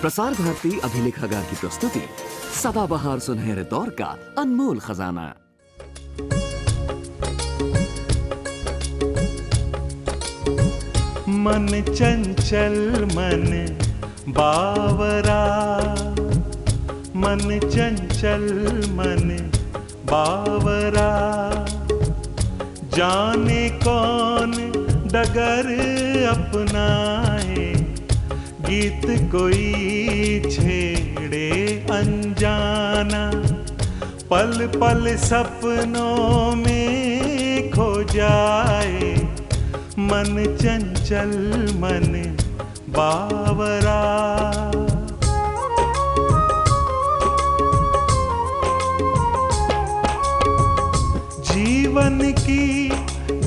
प्रसार भारती अभिलेखागार की प्रस्तुति सदाबहार सुनहरे दौर का अनमोल खजाना। मन चंचल मन बावरा, मन चंचल मन बावरा, जाने कौन डगर अपनाए, गीत कोई छेड़े अनजाना, पल पल सपनों में खो जाए, मन चंचल मन बावरा। जीवन की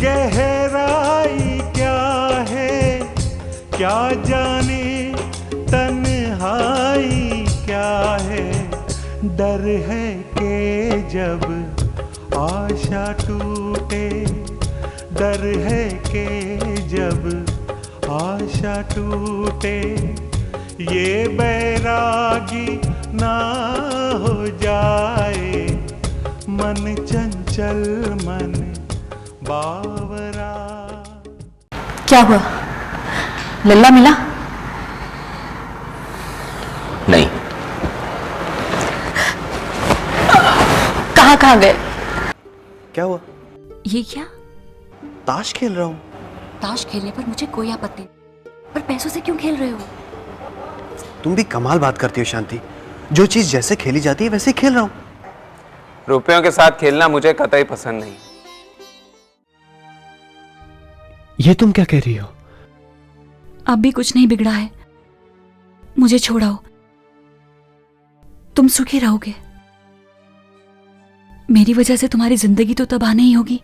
गहराई क्या है, क्या जाने तन्हाई क्या है, डर है कि जब आशा टूटे, डर है कि जब आशा टूटे, ये बैरागी ना हो जाए, मन चंचल मन बावरा। क्या हुआ? लल्ला मिला? नहीं। कहाँ गए? क्या हुआ? ये क्या? ताश खेल रहा हूँ। ताश खेलने पर मुझे कोई आपत्ति नहीं, पर पैसों से क्यों खेल रहे हो? तुम भी कमाल बात करती हो शांति, जो चीज जैसे खेली जाती है वैसे ही खेल रहा हूँ। रुपयों के साथ खेलना मुझे कतई पसंद नहीं। ये तुम क्या कह रही हो? अब भी कुछ नहीं बिगड़ा है, मुझे छोड़ाओ, तुम सुखी रहोगे। मेरी वजह से तुम्हारी जिंदगी तो तबाह नहीं होगी।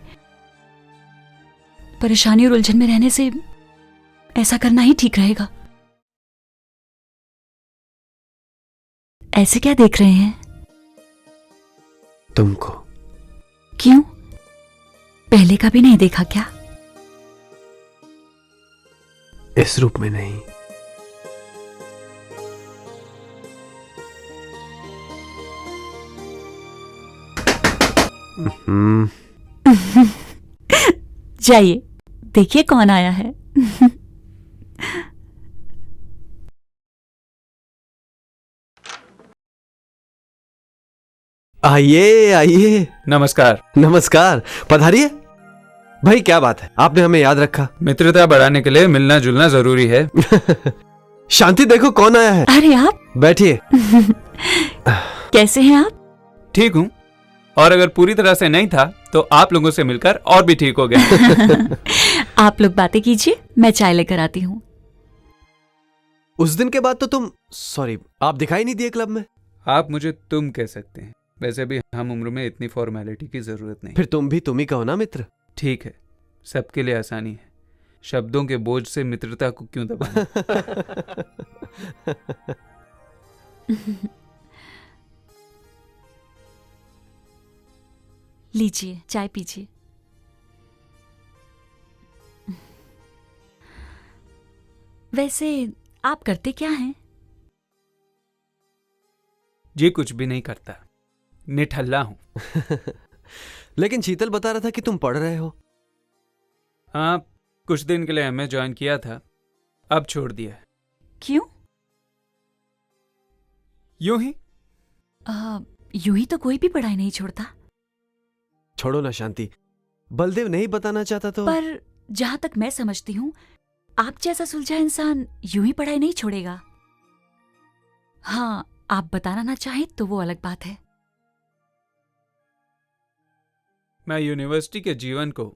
परेशानी और उलझन में रहने से ऐसा करना ही ठीक रहेगा। ऐसे क्या देख रहे हैं? तुमको। क्यों? पहले कभी नहीं देखा क्या? इस रूप में नहीं। जाइए, देखिए कौन आया है। आइए आइए। नमस्कार। नमस्कार, पधारिए। भाई क्या बात है, आपने हमें याद रखा। मित्रता बढ़ाने के लिए मिलना जुलना जरूरी है। शांति देखो कौन आया है। अरे आप बैठिए। कैसे हैं आप? ठीक हूँ, और अगर पूरी तरह से नहीं था तो आप लोगों से मिलकर और भी ठीक हो गया। आप लोग बातें कीजिए, मैं चाय लेकर आती हूँ। उस दिन के बाद तो तुम आप दिखाई नहीं दिए क्लब में। आप मुझे तुम कह सकते हैं, वैसे भी हम उम्र में इतनी फॉर्मेलिटी की जरूरत नहीं। फिर तुम भी तुम ही कहो ना मित्र। ठीक है, सबके लिए आसानी है, शब्दों के बोझ से मित्रता को क्यों दबाना। लीजिए, चाय पीजिए। वैसे आप करते क्या हैं? जी कुछ भी नहीं करता, निठल्ला हूं। लेकिन शीतल बता रहा था कि तुम पढ़ रहे हो। हाँ, कुछ दिन के लिए एमए ज्वाइन किया था, अब छोड़ दिया है। क्यों? यूं ही। यूं ही तो कोई भी पढ़ाई नहीं छोड़ता। छोड़ो ना शांति, बलदेव नहीं बताना चाहता तो। पर जहां तक मैं समझती हूँ, आप जैसा सुलझा इंसान यूं ही पढ़ाई नहीं छोड़ेगा। हाँ, आप बताना ना चाहें तो वो अलग बात है। मैं यूनिवर्सिटी के जीवन को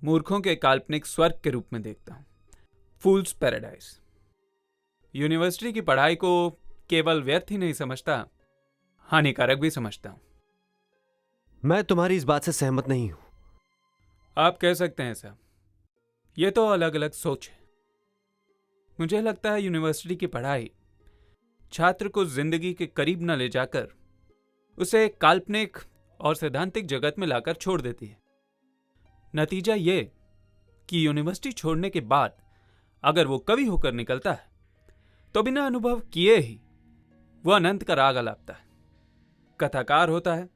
मूर्खों के काल्पनिक स्वर्ग के रूप में देखता हूं, फूल्स पैराडाइज। यूनिवर्सिटी की पढ़ाई को केवल व्यर्थ ही नहीं समझता, हानिकारक भी समझता हूं। मैं तुम्हारी इस बात से सहमत नहीं हूं। आप कह सकते हैं ऐसा, ये तो अलग अलग सोच है। मुझे लगता है यूनिवर्सिटी की पढ़ाई छात्र को जिंदगी के करीब न ले जाकर उसे काल्पनिक और सैद्धांतिक जगत में लाकर छोड़ देती है। नतीजा ये कि यूनिवर्सिटी छोड़ने के बाद अगर वो कवि होकर निकलता है तो बिना अनुभव किए ही वो अनंत का राग अलापता है, कथाकार होता है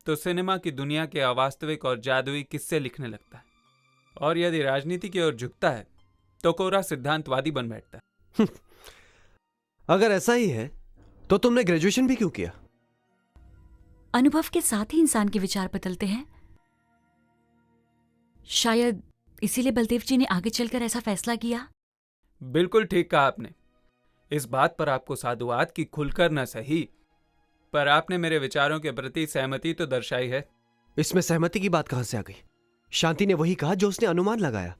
तो सिनेमा की दुनिया के अवास्तविक और जादुई किस्से लिखने लगता है, और यदि राजनीति की ओर झुकता है तो कोरा सिद्धांतवादी बन बैठता है। अगर ऐसा ही है तो तुमने ग्रेजुएशन भी क्यों किया? अनुभव के साथ ही इंसान के विचार बदलते हैं। शायद इसीलिए बलदेव जी ने आगे चलकर ऐसा फैसला किया। बिल्कुल ठीक कहा आपने। इस बात पर आपको साधुवाद की खुलकर न सही, पर आपने मेरे विचारों के प्रति सहमति तो दर्शाई है। इसमें सहमति की बात कहां से आ गई? शांति ने वही कहा जो उसने अनुमान लगाया।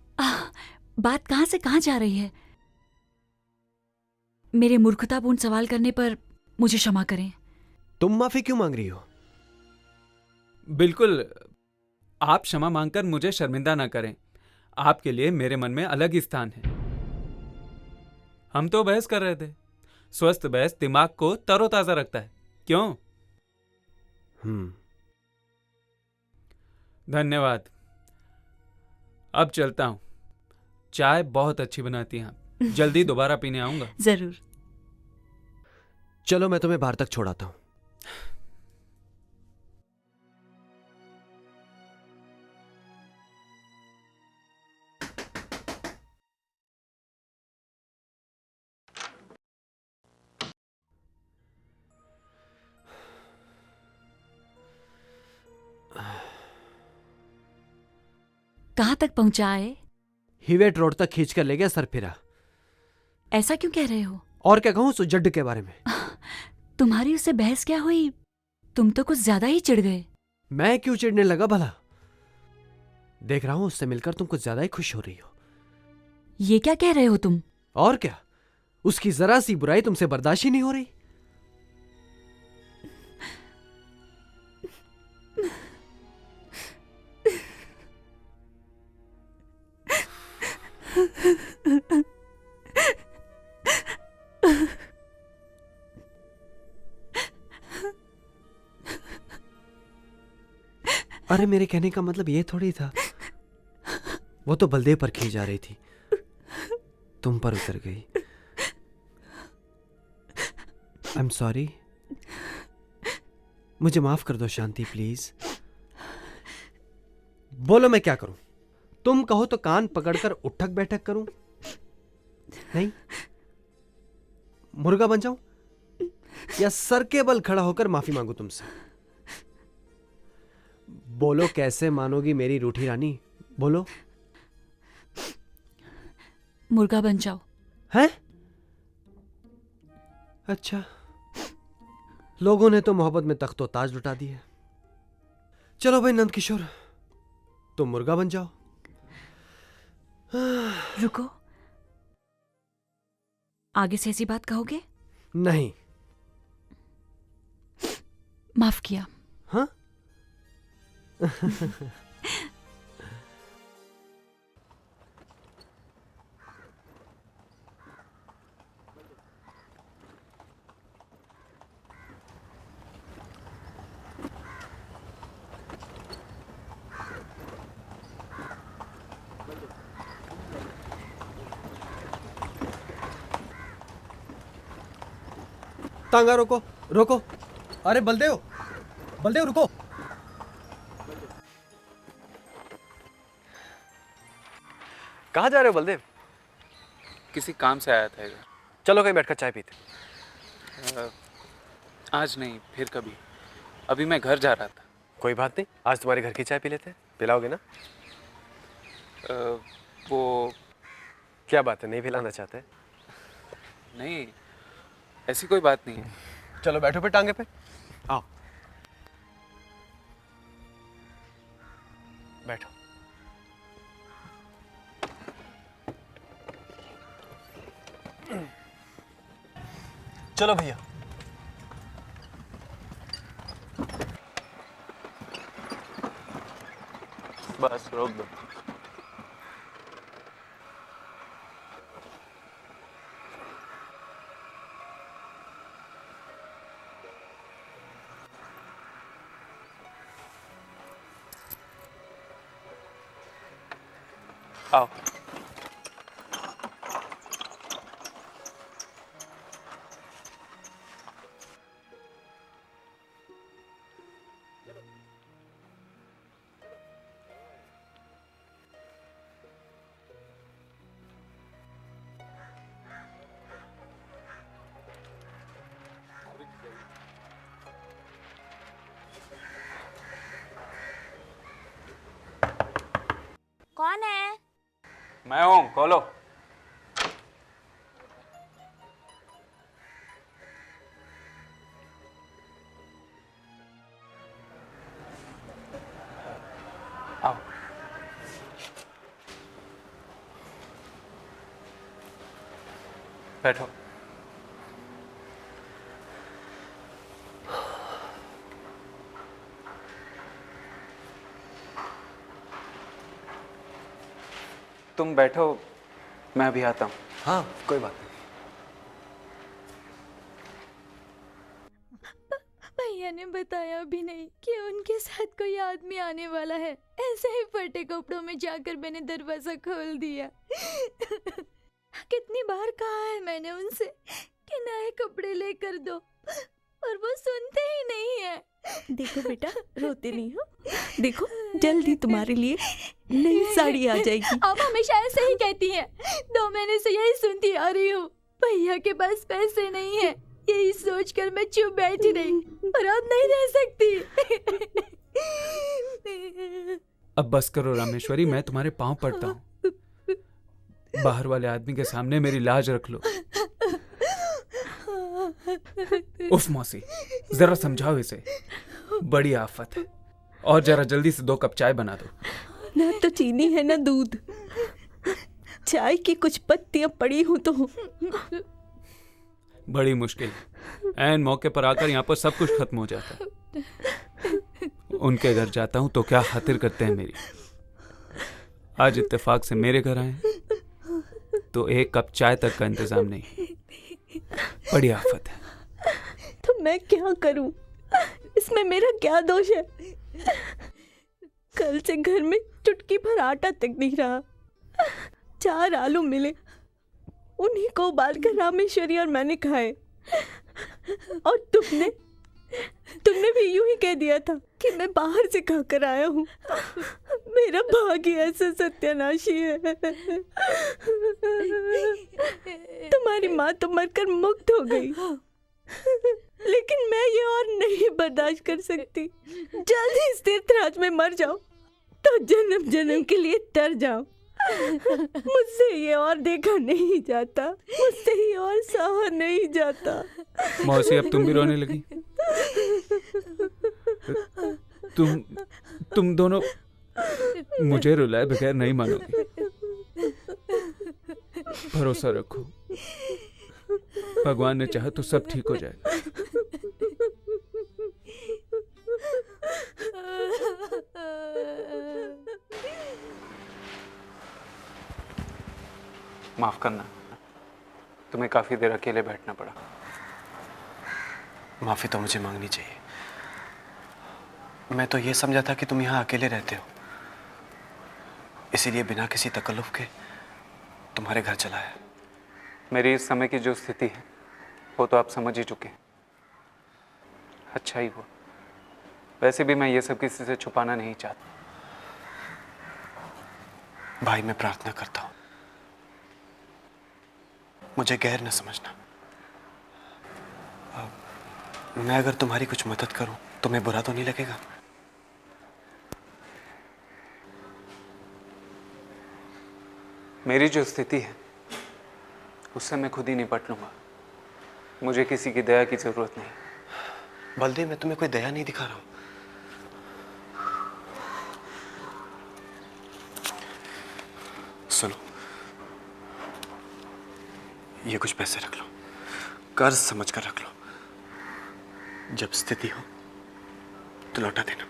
बात कहां से कहां जा रही है? मेरे मूर्खतापूर्ण सवाल करने पर मुझे क्षमा करें। तुम माफी क्यों मांग रही हो? बिल्कुल, आप क्षमा मांगकर मुझे शर्मिंदा न करें। आपके लिए मेरे मन में अलग ही स्थान है। हम तो बहस कर रहे थे। स्वस्थ बहस दिमाग को तरोताजा रखता है, क्यों? धन्यवाद। अब चलता हूं। चाय बहुत अच्छी बनाती हैं आप। जल्दी दोबारा पीने आऊंगा। जरूर। चलो मैं तुम्हें बाहर तक छोड़ाता हूं। कहां तक पहुंचा है? हिवेट रोड तक खींच कर ले गया, सर फिरा। ऐसा क्यों कह रहे हो? और क्या कहूं उस जड्ड के बारे में? तुम्हारी उससे बहस क्या हुई? तुम तो कुछ ज्यादा ही चिढ़ गए। मैं क्यों चिढ़ने लगा भला? देख रहा हूं उससे मिलकर तुम कुछ ज्यादा ही खुश हो रही हो। ये क्या कह रहे हो तुम? और क्या, उसकी जरा सी बुराई तुमसे बर्दाश्त ही नहीं हो रही। अरे मेरे कहने का मतलब ये थोड़ी था। वो तो बलदेव पर खींच जा रही थी, तुम पर उतर गई। I am sorry. मुझे माफ कर दो शांति, प्लीज। बोलो मैं क्या करूं? तुम कहो तो कान पकड़कर उठक बैठक करूं? नहीं, मुर्गा बन जाऊं या सर के बल खड़ा होकर माफी मांगू तुमसे? बोलो कैसे मानोगी मेरी रूठी रानी, बोलो। मुर्गा बन जाओ। हैं? अच्छा, लोगों ने तो मोहब्बत में तख्तो ताज लुटा दिए। चलो भाई नंद किशोर, तुम मुर्गा बन जाओ। रुको, आगे से ऐसी बात कहोगे? नहीं। माफ किया। हाँ? तांगा रोको, रोको। अरे बलदेव, बलदेव रुको। कहाँ जा रहे हो बलदेव? किसी काम से आया था इधर। चलो कहीं बैठकर चाय पीते। आज नहीं, फिर कभी। अभी मैं घर जा रहा था। कोई बात नहीं, आज तुम्हारे घर की चाय पी लेते हैं। पिलाओगे ना? वो क्या बात है, नहीं पिलाना चाहते? नहीं, ऐसी कोई बात नहीं है। चलो बैठो पे टांगे पे। आओ बैठो। चलो भैया। बस रोक दो। आओ। मैं हूँ, खोलो। आओ। बैठो। तुम बैठो, मैं भी आता हूँ। हाँ, कोई बात नहीं। भैया ने बताया भी नहीं कि उनके साथ कोई आदमी आने वाला है। ऐसे ही फटे कपड़ों में जाकर मैंने दरवाजा खोल दिया। कितनी बार कहा है मैंने उनसे कि नए कपड़े लेकर दो, और वो सुनते ही नहीं है। देखो बेटा, रोते नहीं हो। देखो, जल्दी तुम्हारे लिए नई साड़ी आ जाएगी। आप हमेशा ऐसे ही कहती हैं। 2 महीने से यही सुनती आ रही हूँ। भैया के पास पैसे नहीं है, यही सोचकर मैं चुप बैठी रही, और अब नहीं रह सकती। अब बस करो रामेश्वरी, मैं तुम्हारे पांव पड़ता हूँ। बाहर वाले आदमी के सामने मेरी लाज रख लो। उफ मौसी, जरा समझाओ इसे, बड़ी आफत है। और जरा जल्दी से 2 कप चाय बना दो। ना तो चीनी है ना दूध, चाय की कुछ पत्तियां पड़ी हूं तो। बड़ी मुश्किल, ऐन मौके पर आकर यहाँ पर सब कुछ खत्म हो जाता है। उनके घर जाता हूँ तो क्या खातिर करते हैं मेरी। आज इत्तेफाक से मेरे घर आए तो 1 कप चाय तक का इंतजाम नहीं। बड़ी आफत है। तो मैं क्या करूं? इसमें मेरा क्या दोष है? कल से घर में चुटकी भर आटा तक नहीं रहा। 4 आलू मिले, उन्हीं को उबालकर रामेश्वरी और मैंने खाए। और तुमने भी यूं ही कह दिया था कि मैं बाहर से खाकर आया हूँ। मेरा भाग्य ऐसा सत्यानाशी है। तुम्हारी माँ तो मरकर मुक्त हो गई, लेकिन मैं ये और नहीं बर्दाश्त कर सकती। जल्दी इस तीर्थराज में मर जाओ तो जन्म जन्म के लिए तर जाओ। मुझसे ये और देखा नहीं जाता, मुझसे ये और सहा नहीं जाता। मौसी, अब तुम भी रोने लगी। तुम दोनों मुझे रुलाए बगैर नहीं मानोगी। भरोसा रखो, भगवान ने चाहा तो सब ठीक हो जाएगा। माफ करना, तुम्हें काफी देर अकेले बैठना पड़ा। माफी तो मुझे मांगनी चाहिए। मैं तो ये समझा था कि तुम यहाँ अकेले रहते हो, इसीलिए बिना किसी तकल्लुफ के तुम्हारे घर चला है। मेरी इस समय की जो स्थिति है वो तो आप समझ ही चुके हैं। अच्छा ही हुआ। वैसे भी मैं ये सब किसी से छुपाना नहीं चाहता। भाई, मैं प्रार्थना करता हूँ, मुझे गैर न समझना। मैं अगर तुम्हारी कुछ मदद करूं तुम्हें बुरा तो नहीं लगेगा? मेरी जो स्थिति है उससे मैं खुद ही निपट लूंगा। मुझे किसी की दया की जरूरत नहीं। बलदेव, मैं तुम्हें कोई दया नहीं दिखा रहा हूं। सुनो, ये कुछ पैसे रख लो, कर्ज समझ कर रख लो। जब स्थिति हो तो लौटा देना।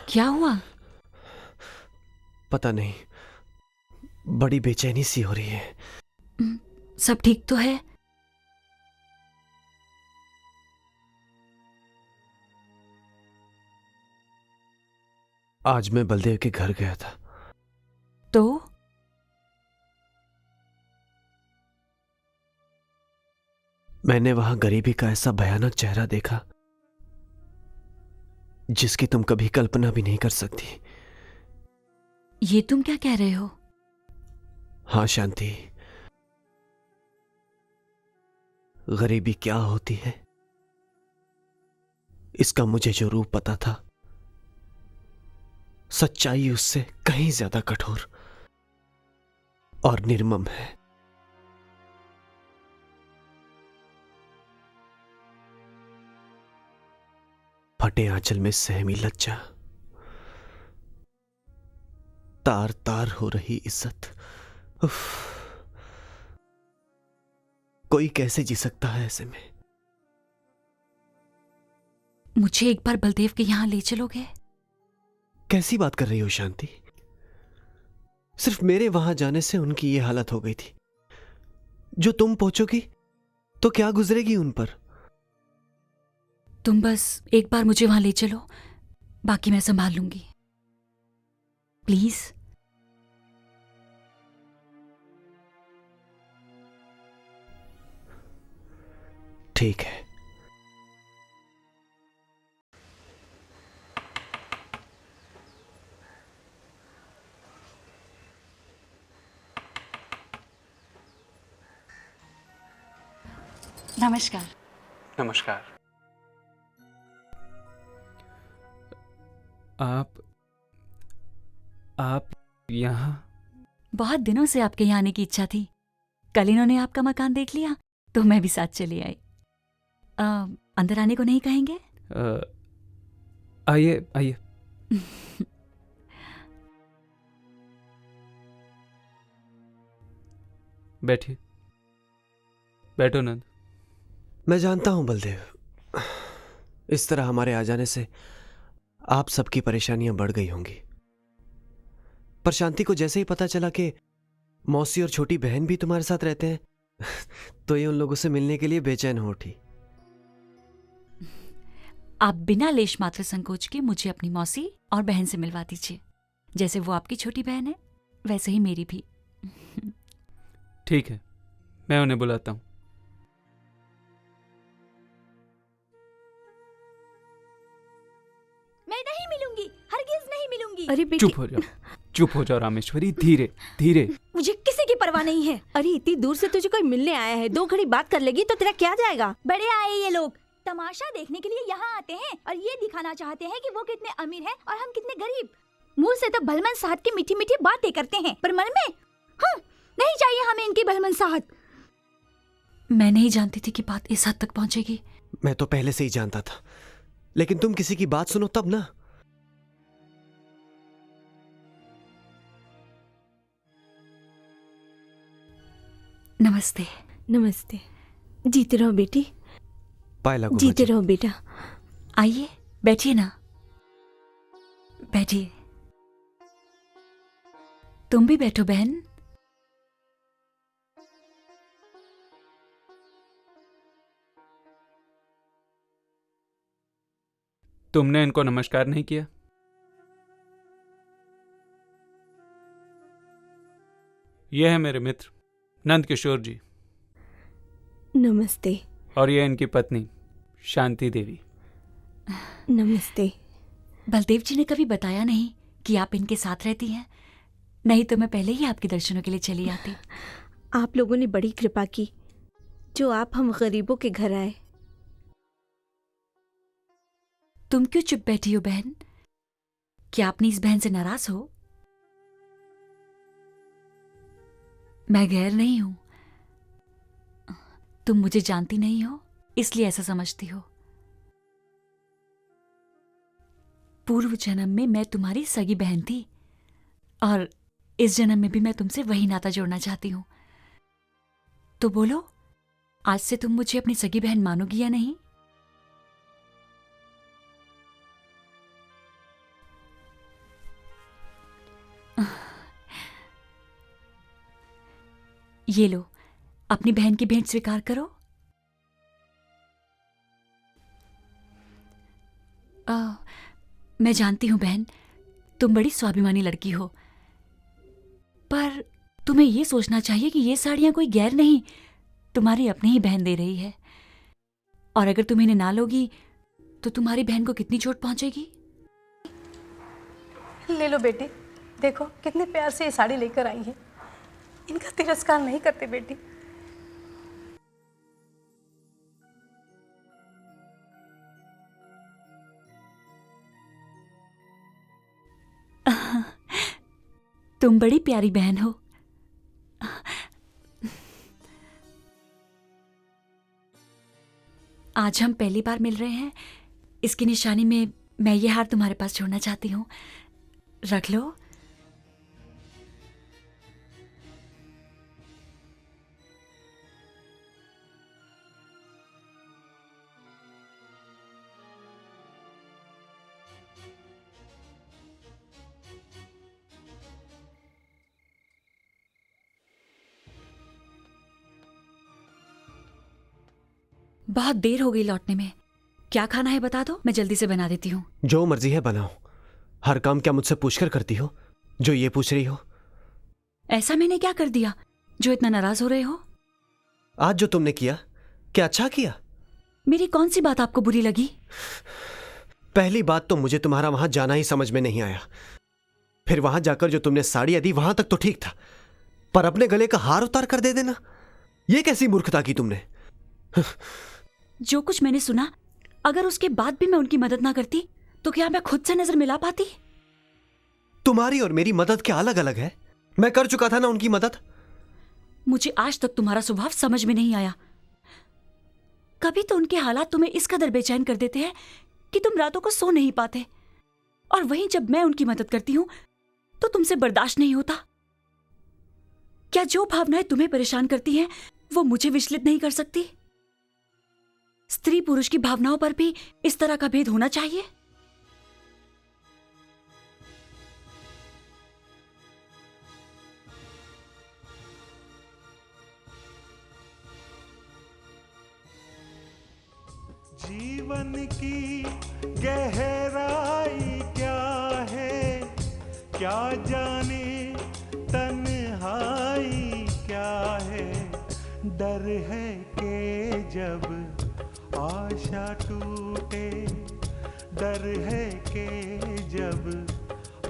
क्या हुआ? पता नहीं, बड़ी बेचैनी सी हो रही है। सब ठीक तो है? आज मैं बलदेव के घर गया था। तो मैंने वहां गरीबी का ऐसा भयानक चेहरा देखा जिसकी तुम कभी कल्पना भी नहीं कर सकती। ये तुम क्या कह रहे हो? हाँ शांति, गरीबी क्या होती है इसका मुझे जो रूप पता था, सच्चाई उससे कहीं ज्यादा कठोर और निर्मम है। फटे आंचल में सहमी लज्जा, तार तार हो रही इज्जत। उफ, कोई कैसे जी सकता है ऐसे में? मुझे एक बार बलदेव के यहां ले चलोगे? कैसी बात कर रही हो शांति? सिर्फ मेरे वहां जाने से उनकी ये हालत हो गई थी। जो तुम पहुंचोगी तो क्या गुजरेगी उन पर? तुम बस एक बार मुझे वहां ले चलो, बाकी मैं संभाल लूंगी। प्लीज। ठीक है। नमस्कार। नमस्कार। आप यहाँ? बहुत दिनों से आपके यहाँ आने की इच्छा थी। कल इन्होंने आपका मकान देख लिया तो मैं भी साथ चली आई। अंदर आने को नहीं कहेंगे? आइए आइए। बैठिए। बैठो नंद। मैं जानता हूं बलदेव, इस तरह हमारे आ जाने से आप सबकी परेशानियां बढ़ गई होंगी। पर शांति को जैसे ही पता चला कि मौसी और छोटी बहन भी तुम्हारे साथ रहते हैं तो ये उन लोगों से मिलने के लिए बेचैन हो उठी। आप बिना लेश मात्र संकोच के मुझे अपनी मौसी और बहन से मिलवा दीजिए। जैसे वो आपकी छोटी बहन है वैसे ही मेरी भी। ठीक है, मैं उन्हें बुलाता हूँ। मैं नहीं मिलूंगी, हरगिज नहीं मिलूंगी। अरे बेटी, चुप हो जाओ रामेश्वरी। धीरे धीरे। मुझे किसी की परवाह नहीं है। अरे इतनी दूर से तुझे कोई मिलने आया है, 2 घड़ी बात कर लेगी तो तेरा क्या जाएगा? बड़े आए ये लोग तमाशा देखने के लिए यहाँ आते हैं और ये दिखाना चाहते हैं कि वो कितने अमीर हैं और हम कितने गरीब। मुंह से तो भलमन साहत की मीठी मीठी बातें करते हैं, पर मन में नहीं चाहिए हमें इनकी भलमन साहत। मैं नहीं जानती थी कि बात इस हद तक पहुंचेगी। मैं तो पहले से ही जानता था, लेकिन तुम किसी की बात सुनो तब ना। नमस्ते। नमस्ते। जीते रहो बेटी, पाए लगो जीते बच्चे। रहो बेटा। आइए बैठिए ना, बैठिए। तुम भी बैठो बहन। तुमने इनको नमस्कार नहीं किया? यह है मेरे मित्र नंद किशोर जी। नमस्ते। और यह इनकी पत्नी शांति देवी। नमस्ते। बलदेव जी ने कभी बताया नहीं कि आप इनके साथ रहती हैं, नहीं तो मैं पहले ही आपके दर्शनों के लिए चली आती। आप लोगों ने बड़ी कृपा की जो आप हम गरीबों के घर आए। तुम क्यों चुप बैठी हो बहन? क्या अपनी इस बहन से नाराज हो? मैं गैर नहीं हूं। तुम मुझे जानती नहीं हो इसलिए ऐसा समझती हो। पूर्व जन्म में मैं तुम्हारी सगी बहन थी और इस जन्म में भी मैं तुमसे वही नाता जोड़ना चाहती हूं। तो बोलो, आज से तुम मुझे अपनी सगी बहन मानोगी या नहीं? ये लो, अपनी बहन की भेंट स्वीकार करो। मैं जानती हूं बहन, तुम बड़ी स्वाभिमानी लड़की हो, पर तुम्हें यह सोचना चाहिए कि ये साड़ियां कोई गैर नहीं, तुम्हारी अपनी ही बहन दे रही है। और अगर तुम इन्हें ना लोगी तो तुम्हारी बहन को कितनी चोट पहुंचेगी। ले लो बेटी, देखो कितने प्यार से ये साड़ी लेकर आई है। इनका तिरस्कार नहीं करते बेटी। तुम बड़ी प्यारी बहन हो। आज हम पहली बार मिल रहे हैं, इसकी निशानी में मैं ये हार तुम्हारे पास छोड़ना चाहती हूँ। रख लो। बहुत देर हो गई लौटने में। क्या खाना है बता दो, मैं जल्दी से बना देती हूँ। जो मर्जी है बनाओ। हर काम क्या मुझसे पूछकर करती हो जो ये पूछ रही हो? ऐसा मैंने क्या कर दिया जो इतना नाराज हो रहे हो? आज जो तुमने किया क्या अच्छा किया? मेरी कौन सी बात आपको बुरी लगी? पहली बात तो मुझे तुम्हारा वहां जाना ही समझ में नहीं आया। फिर वहां जाकर जो तुमने साड़ी दी वहां तक तो ठीक था, पर अपने गले का हार उतार कर दे देना, यह कैसी मूर्खता की तुमने? जो कुछ मैंने सुना, अगर उसके बाद भी मैं उनकी मदद ना करती तो क्या मैं खुद से नजर मिला पाती? तुम्हारी और मेरी मदद क्या अलग अलग है? मैं कर चुका था ना उनकी मदद। मुझे आज तक तुम्हारा स्वभाव समझ में नहीं आया। कभी तो उनके हालात तुम्हें इस कदर बेचैन कर देते हैं कि तुम रातों को सो नहीं पाते, और वहीं जब मैं उनकी मदद करती हूं तो तुमसे बर्दाश्त नहीं होता। क्या जो भावनाएं तुम्हें परेशान करती हैं वो मुझे विचलित नहीं कर सकती? स्त्री पुरुष की भावनाओं पर भी इस तरह का भेद होना चाहिए? जीवन की गहराई क्या है, क्या जाने तन्हाई क्या है। डर है कि जब आशा टूटे, डर है कि जब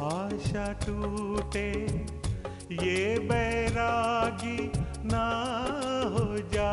आशा टूटे, ये बैरागी ना हो जाए।